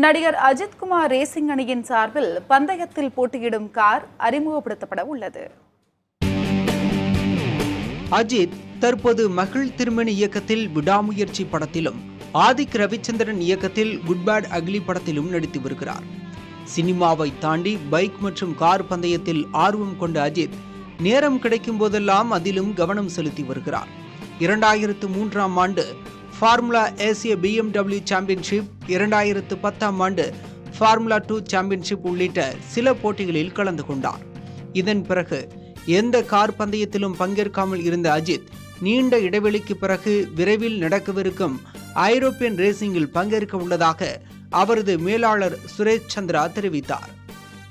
நடிகர் அஜித்குமார் ரேசிங் அணியின் சார்பில் பந்தயத்தில் போட்டியிடும் கார் அறிமுகப்படுத்தப்பட உள்ளது. அஜித் தற்போது மகிழ் திருமணி இயக்கத்தில் விடாமுயற்சி படத்திலும், ஆதிக் ரவிச்சந்திரன் இயக்கத்தில் குட் பேட் அக்லி படத்திலும் நடித்து வருகிறார். சினிமாவை தாண்டி பைக் மற்றும் கார் பந்தயத்தில் ஆர்வம் கொண்ட அஜித் நேரம் கிடைக்கும் போதெல்லாம் அதிலும் கவனம் செலுத்தி வருகிறார். 2003ஆம் ஆண்டு ஃபார்முலா ஏசிய BMW சாம்பியன்ஷிப், 2010ஆம் ஆண்டு ஃபார்முலா 2 சாம்பியன்ஷிப் உள்ளிட்ட சில போட்டிகளில் கலந்து கொண்டார். இதன் பிறகு எந்த கார் பந்தயத்திலும் பங்கேற்காமல் இருந்த அஜித் நீண்ட இடைவெளிக்கு பிறகு விரைவில் நடக்கவிருக்கும் ஐரோப்பியன் ரேசிங்கில் பங்கேற்க உள்ளதாக அவரது மேலாளர் சுரேஷ் சந்திரா தெரிவித்தார்.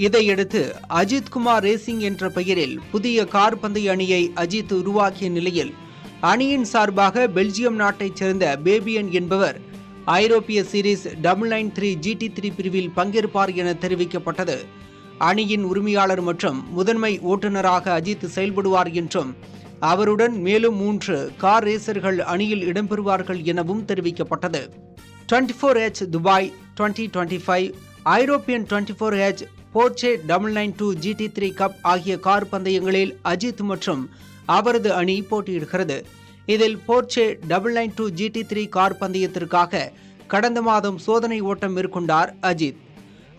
இதையடுத்து அஜித்குமார் ரேசிங் என்ற பெயரில் புதிய கார் பந்தய அணியை அஜித் உருவாக்கிய நிலையில் அணியின் சார்பாக பெல்ஜியம் நாட்டைச் சேர்ந்த பேபியன் என்பவர் ஐரோப்பிய சீரீஸ் 993 GT3 பிரிவில் பங்கேற்பார் என தெரிவிக்கப்பட்டது. அணியின் உரிமையாளர் மற்றும் முதன்மை ஓட்டுநராக அஜித் செயல்படுவார் என்றும், அவருடன் மேலும் 3 கார் ரேசர்கள் அணியில் இடம்பெறுவார்கள் எனவும் தெரிவிக்கப்பட்டது. 24H Dubai 2025, European 24H, போர்ச்சே 992 GT3 cup ஆகிய கார் பந்தயங்களில் அஜித் மற்றும் அவரது அணி போட்டியிடுகிறது. இதில் போர்ச்சே 992 GT3 கார் பந்தயத்திற்காக கடந்த மாதம் சோதனை ஓட்டம் மேற்கொண்டார் அஜித்.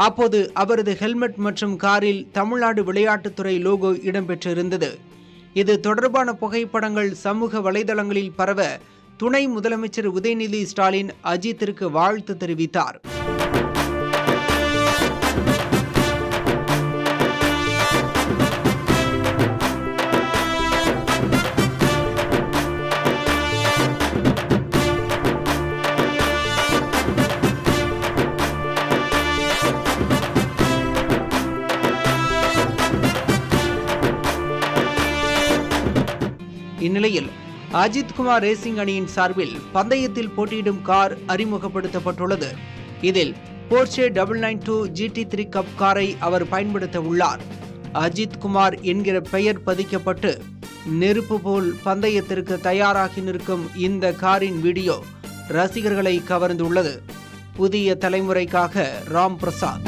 அப்போது அவரது ஹெல்மெட் மற்றும் காரில் தமிழ்நாடு விளையாட்டுத்துறை லோகோ இடம்பெற்றிருந்தது. இது தொடர்பான புகைப்படங்கள் சமூக வலைதளங்களில் பரவ துணை முதலமைச்சர் உதயநிதி ஸ்டாலின் அஜித்திற்கு வாழ்த்து தெரிவித்தார். இந்நிலையில் அஜித்குமார் ரேசிங் அணியின் சார்பில் பந்தயத்தில் போட்டியிடும் கார் அறிமுகப்படுத்தப்பட்டுள்ளது. இதில் போர்ச்சே 992 GT3 கப் காரை அவர் பயன்படுத்த உள்ளார். அஜித்குமார் என்கிற பெயர் பதிக்கப்பட்டு நெருப்பு போல் பந்தயத்திற்கு தயாராகி நிற்கும் இந்த காரின் வீடியோ ரசிகர்களை கவர்ந்துள்ளது. புதிய தலைமுறைக்காக ராம் பிரசாத்.